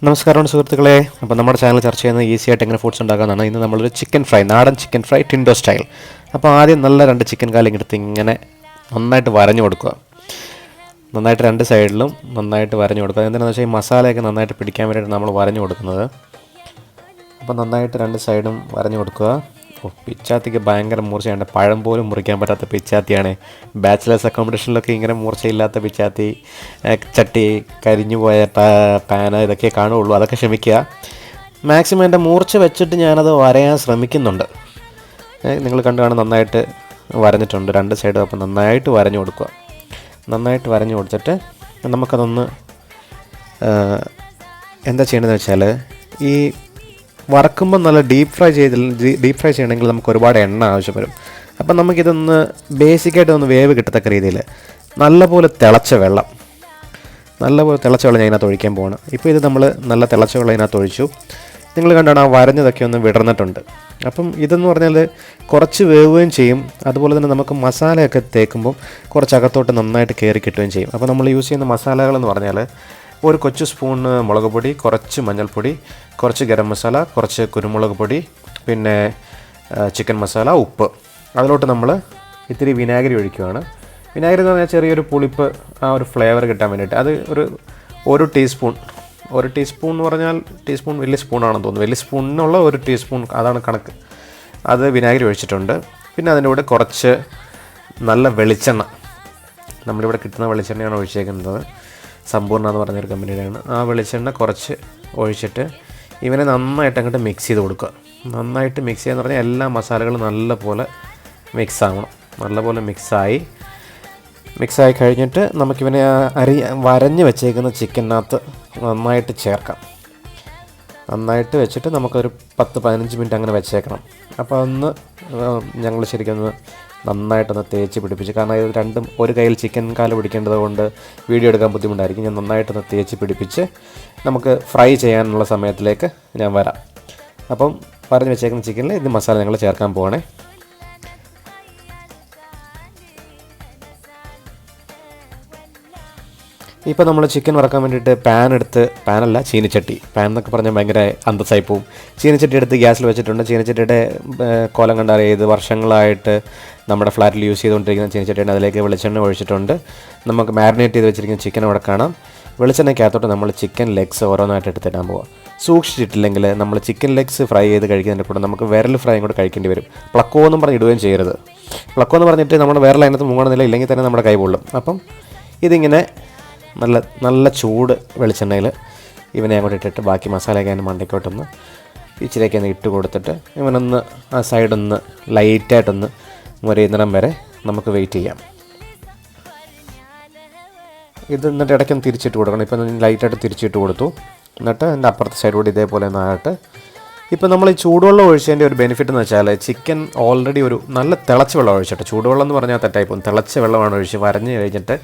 നമസ്കാരം സുഹൃത്തുക്കളെ. അപ്പോൾ നമ്മുടെ ചാനൽ ചർച്ച ചെയ്യുന്നത് ഈസി ആയിട്ട് എങ്ങനെ ഫുഡ്സ് ഉണ്ടാക്കാമെന്നാണ്. ഇന്ന് നമ്മളൊരു ചിക്കൻ ഫ്രൈ, നാടൻ ചിക്കൻ ഫ്രൈ ടിൻഡോ സ്റ്റൈൽ. അപ്പോൾ ആദ്യം നല്ല 2 ചിക്കൻ കാലും എടുത്ത് ഇങ്ങനെ നന്നായിട്ട് വരഞ്ഞു കൊടുക്കുക. നന്നായിട്ട് 2 സൈഡിലും നന്നായിട്ട് വരഞ്ഞു കൊടുക്കുക. എന്താണെന്ന് വെച്ചാൽ ഈ മസാലയൊക്കെ നന്നായിട്ട് പിടിക്കാൻ വേണ്ടിയിട്ട് നമ്മൾ വരഞ്ഞു കൊടുക്കുന്നത്. അപ്പോൾ നന്നായിട്ട് 2 സൈഡും വരഞ്ഞു കൊടുക്കുക. പിച്ചാത്തിക്ക് ഭയങ്കര മൂർച്ചയുണ്ട്, പഴം പോലും മുറിക്കാൻ പറ്റാത്ത പിച്ചാത്തിയാണ്. ബാച്ചിലേഴ്സ് അക്കോമഡേഷനിലൊക്കെ ഇങ്ങനെ മൂർച്ചയില്ലാത്ത പിച്ചാത്തി, ചട്ടി, കരിഞ്ഞു പോയ പാന ഇതൊക്കെ കാണുകയുള്ളൂ. അതൊക്കെ ക്ഷമിക്കുക. മാക്സിമം എൻ്റെ മൂർച്ച വെച്ചിട്ട് ഞാനത് വരയാൻ ശ്രമിക്കുന്നുണ്ട്. നിങ്ങൾ കണ്ടു കാണാൻ നന്നായിട്ട് വരഞ്ഞിട്ടുണ്ട് 2 സൈഡും. അപ്പോൾ നന്നായിട്ട് വരഞ്ഞു കൊടുക്കുക. നന്നായിട്ട് വരഞ്ഞു കൊടുത്തിട്ട് നമുക്കതൊന്ന് എന്താ ചെയ്യണമെന്ന് വെച്ചാൽ, ഈ വറക്കുമ്പോൾ നല്ല ഡീപ്പ് ഫ്രൈ ചെയ്യണമെങ്കിൽ നമുക്ക് ഒരുപാട് എണ്ണ ആവശ്യം വരും. അപ്പം നമുക്കിതൊന്ന് ബേസിക്കായിട്ട് ഒന്ന് വേവ് കിട്ടത്തക്ക രീതിയിൽ നല്ലപോലെ തിളച്ച വെള്ളം ഞാൻ ഇതിനകത്ത് ഒഴിക്കാൻ പോകണം. ഇപ്പോൾ ഇത് നമ്മൾ നല്ല തിളച്ച വെള്ളം ഇതിനകത്ത് ഒഴിച്ചു. നിങ്ങൾ കണ്ടാണ് ആ വരഞ്ഞതൊക്കെ ഒന്ന് വിടർന്നിട്ടുണ്ട്. അപ്പം ഇതെന്ന് പറഞ്ഞാൽ കുറച്ച് വേവുകയും ചെയ്യും, അതുപോലെ തന്നെ നമുക്ക് മസാലയൊക്കെ തേക്കുമ്പം കുറച്ച് അകത്തോട്ട് നന്നായിട്ട് കയറി കിട്ടുകയും ചെയ്യും. അപ്പോൾ നമ്മൾ യൂസ് ചെയ്യുന്ന മസാലകളെന്ന് പറഞ്ഞാൽ ഒരു കൊച്ചു സ്പൂണ് മുളക് പൊടി, കുറച്ച് മഞ്ഞൾപ്പൊടി, കുറച്ച് ഗരം മസാല, കുറച്ച് കുരുമുളക് പൊടി, പിന്നെ ചിക്കൻ മസാല, ഉപ്പ്. അതിലോട്ട് നമ്മൾ ഇത്തിരി വിനാഗിരി ഒഴിക്കുകയാണ്. വിനാഗിരി എന്ന് പറഞ്ഞാൽ ചെറിയൊരു പുളിപ്പ്, ആ ഒരു ഫ്ലേവർ കിട്ടാൻ വേണ്ടിയിട്ട്. അത് ഒരു ടീസ്പൂൺ എന്ന് പറഞ്ഞാൽ ടീസ്പൂൺ വലിയ സ്പൂണാണെന്ന് തോന്നുന്നു. വലിയ സ്പൂണിനുള്ള 1 ടീസ്പൂൺ, അതാണ് കണക്ക്. അത് വിനാഗിരി ഒഴിച്ചിട്ടുണ്ട്. പിന്നെ അതിൻ്റെ കൂടെ കുറച്ച് നല്ല വെളിച്ചെണ്ണ, നമ്മളിവിടെ കിട്ടുന്ന വെളിച്ചെണ്ണയാണ് ഒഴിച്ചേക്കുന്നത്. സമ്പൂർണ്ണ എന്ന് പറഞ്ഞൊരു കമ്പനിയുടെയാണ്. ആ വെളിച്ചെണ്ണ കുറച്ച് ഒഴിച്ചിട്ട് ഇവനെ നന്നായിട്ട് അങ്ങോട്ട് മിക്സ് ചെയ്ത് കൊടുക്കുക. നന്നായിട്ട് മിക്സ് ചെയ്യാന്ന് പറഞ്ഞാൽ എല്ലാ മസാലകളും നല്ലപോലെ മിക്സ് ആവണം. നല്ലപോലെ മിക്സായി കഴിഞ്ഞിട്ട് നമുക്കിവനെ വരഞ്ഞ് വെച്ചേക്കുന്ന ചിക്കനകത്ത് നന്നായിട്ട് ചേർക്കാം. നന്നായിട്ട് വെച്ചിട്ട് നമുക്കൊരു 10-15 മിനിറ്റ് അങ്ങനെ വെച്ചേക്കണം. അപ്പോൾ അതൊന്ന് ഞങ്ങൾ ശരിക്കും നന്നായിട്ടൊന്ന് തേച്ച് പിടിപ്പിച്ച്, കാരണം ഇത് രണ്ടും ഒരു കയ്യിൽ ചിക്കൻ കാല് പിടിക്കേണ്ടത് കൊണ്ട് വീഡിയോ എടുക്കാൻ ബുദ്ധിമുട്ടായിരിക്കും. ഞാൻ നന്നായിട്ടൊന്ന് തേച്ച് പിടിപ്പിച്ച് നമുക്ക് ഫ്രൈ ചെയ്യാനുള്ള സമയത്തിലേക്ക് ഞാൻ വരാം. അപ്പം പറഞ്ഞ് വെച്ചേക്കുന്ന ചിക്കനിൽ ഇത് മസാല ഞങ്ങൾ ചേർക്കാൻ പോകണേ. ഇപ്പോൾ നമ്മൾ ചിക്കൻ വറക്കാൻ വേണ്ടിയിട്ട് ചീനിച്ചട്ടി. പാൻ എന്നൊക്കെ പറഞ്ഞാൽ ഭയങ്കര അന്തസ്സായി പോവും. ചീനിച്ചട്ടി എടുത്ത് ഗ്യാസിൽ വെച്ചിട്ടുണ്ട്. ചീനിച്ചട്ടിയുടെ കോലം കണ്ടാൽ ഇത് വർഷങ്ങളായിട്ട് നമ്മുടെ ഫ്ലാറ്റിൽ യൂസ് ചെയ്തുകൊണ്ടിരിക്കുന്ന ചീനിച്ചട്ടിയാണ്. അതിലേക്ക് വെളിച്ചെണ്ണ ഒഴിച്ചിട്ടുണ്ട്. നമുക്ക് മാരിനേറ്റ് ചെയ്ത് വെച്ചിരിക്കുന്ന ചിക്കൻ അവിടെ കാണാം. വെളിച്ചെണ്ണയ്ക്കകത്തോട്ട് നമ്മൾ ചിക്കൻ ലെഗ്സ് ഓരോന്നായിട്ട് എടുത്തിടാൻ പോവാം. സൂക്ഷിച്ചിട്ടില്ലെങ്കിൽ നമ്മൾ ചിക്കൻ ലെഗ്സ് ഫ്രൈ ചെയ്ത് കഴിക്കുന്നതിൻ്റെ കൂടെ നമുക്ക് വിരൽ ഫ്രൈയും കൂടെ കഴിക്കേണ്ടി വരും. പ്ലക്കോ എന്നും പറഞ്ഞ് ഇടുകയും ചെയ്യരുത്. പ്ലക്കോ എന്ന് പറഞ്ഞിട്ട് നമ്മുടെ വിരൽ അതിനകത്ത് മുങ്ങണമെന്നില്ല, ഇല്ലെങ്കിൽ തന്നെ നമ്മുടെ കൈ പൊള്ളും. അപ്പം ഇതിങ്ങനെ നല്ല ചൂട് വെളിച്ചെണ്ണയിൽ ഇവനെ അങ്ങോട്ട് ഇട്ടിട്ട് ബാക്കി മസാലയൊക്കെ അതിന് മണ്ടയ്ക്കോട്ടൊന്ന് ഇച്ചിരിയൊക്കെ ഒന്ന് ഇട്ട് കൊടുത്തിട്ട് ഇവനൊന്ന് ആ സൈഡൊന്ന് ലൈറ്റായിട്ടൊന്ന് മുരിയുന്നിടം വരെ നമുക്ക് വെയിറ്റ് ചെയ്യാം. ഇത് എന്നിട്ട് ഇടയ്ക്കൊന്ന് തിരിച്ചിട്ട് കൊടുക്കണം. ഇപ്പം ലൈറ്റായിട്ട് തിരിച്ചിട്ട് കൊടുത്തു. എന്നിട്ട് എൻ്റെ അപ്പുറത്തെ സൈഡ് കൂടി ഇതേപോലെ ഒന്നായിട്ട്. ഇപ്പോൾ നമ്മൾ ഈ ചൂടുവെള്ളം ഒഴിച്ചതിൻ്റെ ഒരു ബെനിഫിറ്റ് എന്ന് വെച്ചാൽ, ചിക്കൻ ഓൾറെഡി ഒരു നല്ല തിളച്ച വെള്ളം ഒഴിച്ചിട്ട്, ചൂടുവെള്ളം എന്ന് പറഞ്ഞാൽ തെറ്റായിപ്പോൾ, തിളച്ച വെള്ളമാണ് ഒഴിച്ച് വരഞ്ഞ് കഴിഞ്ഞിട്ട്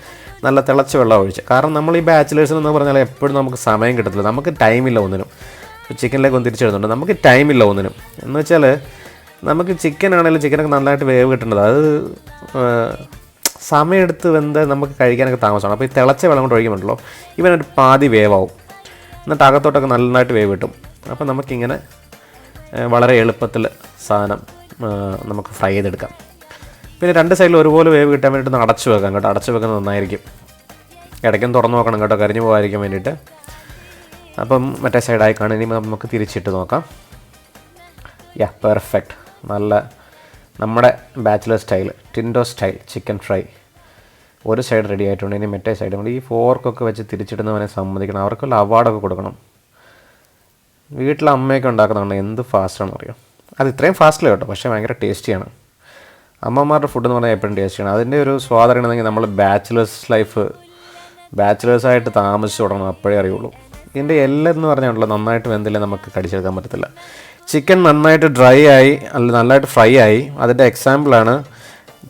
നല്ല തിളച്ച വെള്ളം ഒഴിച്ച്. കാരണം നമ്മൾ ഈ ബാച്ചിലേഴ്സിനെന്ന് പറഞ്ഞാൽ എപ്പോഴും നമുക്ക് സമയം കിട്ടത്തില്ല, നമുക്ക് ടൈമില്ല ഒന്നിനും. ചിക്കനിലേക്ക് ഒന്ന് തിരിച്ചെടുത്തുണ്ട്, നമുക്ക് ടൈമില്ല ഒന്നിനും. എന്ന് വെച്ചാൽ നമുക്ക് ചിക്കൻ ആണെങ്കിലും ചിക്കനൊക്കെ നന്നായിട്ട് വേവ് കിട്ടേണ്ടത്, അത് സമയമെടുത്ത് വെന്ത് നമുക്ക് കഴിക്കാനൊക്കെ താമസമാണ്. അപ്പോൾ ഈ തിളച്ച വെള്ളം കൊണ്ട് ഒഴിക്കുമ്പോഴല്ലോ ഇവനൊരു പാതി വേവാവും. എന്നിട്ട് അകത്തോട്ടൊക്കെ നന്നായിട്ട് വേവ് കിട്ടും. അപ്പോൾ നമുക്കിങ്ങനെ വളരെ എളുപ്പത്തിൽ സാധനം നമുക്ക് ഫ്രൈ ചെയ്തെടുക്കാം. പിന്നെ 2 സൈഡിൽ ഒരുപോലെ വേവ് കിട്ടാൻ വേണ്ടിയിട്ട് അടച്ചു വെക്കാം കേട്ടോ. അടച്ചു വെക്കുന്നത് നന്നായിരിക്കും. ഇടയ്ക്കും തുറന്ന് നോക്കണം കേട്ടോ, കരിഞ്ഞു പോകാതിരിക്കാൻ വേണ്ടിയിട്ട്. അപ്പം മറ്റേ സൈഡായി കാണും. ഇനി നമുക്ക് തിരിച്ചിട്ട് നോക്കാം. പെർഫെക്റ്റ്. നല്ല നമ്മുടെ bachelor style ടിൻഡോ style chicken fry ഒരു സൈഡ് റെഡി ആയിട്ടുണ്ട്. ഇനി മറ്റേ സൈഡ് നമ്മൾ ഈ ഫോർക്കൊക്കെ വെച്ച് തിരിച്ചിടുന്നവനെ സമ്മതിക്കണം. അവർക്കുള്ള അവാർഡൊക്കെ കൊടുക്കണം. വീട്ടിലെ അമ്മയൊക്കെ ഉണ്ടാക്കുന്നുണ്ട്, എന്ത് ഫാസ്റ്റാണെന്ന് അറിയാം. അത് ഇത്രയും ഫാസ്റ്റില്ല കേട്ടോ, പക്ഷേ ഭയങ്കര ടേസ്റ്റിയാണ്. അമ്മമാരുടെ ഫുഡ് എന്ന് പറഞ്ഞാൽ എപ്പോഴും ടേസ്റ്റിയാണ്. അതിൻ്റെ ഒരു സ്വാദ് അറിയണമെങ്കിൽ നമ്മൾ ബാച്ചിലേഴ്സായിട്ട് താമസിച്ച് തുടങ്ങണം, അപ്പോഴേ അറിയുള്ളൂ. ഇതിൻ്റെ എല്ലാം എന്ന് പറഞ്ഞാൽ നന്നായിട്ട് വെന്തില്ലേ നമുക്ക് കടിച്ചെടുക്കാൻ പറ്റത്തില്ല. ചിക്കൻ നന്നായിട്ട് നന്നായിട്ട് ഫ്രൈ ആയി. അതിൻ്റെ എക്സാമ്പിളാണ്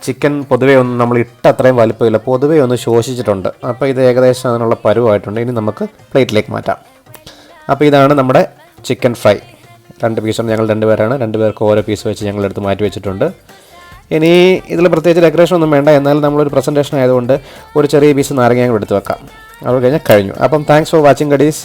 ചിക്കൻ പൊതുവേ ഒന്ന് നമ്മൾ അത്രയും വലുപ്പമില്ല, പൊതുവേ ഒന്ന് ശോഷിച്ചിട്ടുണ്ട്. അപ്പോൾ ഇത് ഏകദേശം അതിനുള്ള പരുവായിട്ടുണ്ട്. ഇനി നമുക്ക് പ്ലേറ്റിലേക്ക് മാറ്റാം. അപ്പോൾ ഇതാണ് നമ്മുടെ ചിക്കൻ ഫ്രൈ. 2 പീസാണ്. ഞങ്ങൾ 2 പേരാണ്. 2 പേർക്ക് ഓരോ പീസ് വെച്ച് ഞങ്ങളെടുത്ത് മാറ്റി വെച്ചിട്ടുണ്ട്. ഇനി ഇതിൽ പ്രത്യേകിച്ച് ഡെക്കറേഷൻ ഒന്നും വേണ്ട. എന്നാലും നമ്മളൊരു പ്രസൻറ്റേഷൻ ആയതുകൊണ്ട് ഒരു ചെറിയ പീസ് നാരങ്ങ എടുത്ത് വെക്കാം. അത് കഴിഞ്ഞാൽ കഴിഞ്ഞു. അപ്പം താങ്ക്സ് ഫോർ വാച്ചിങ് ഗഡീസ്.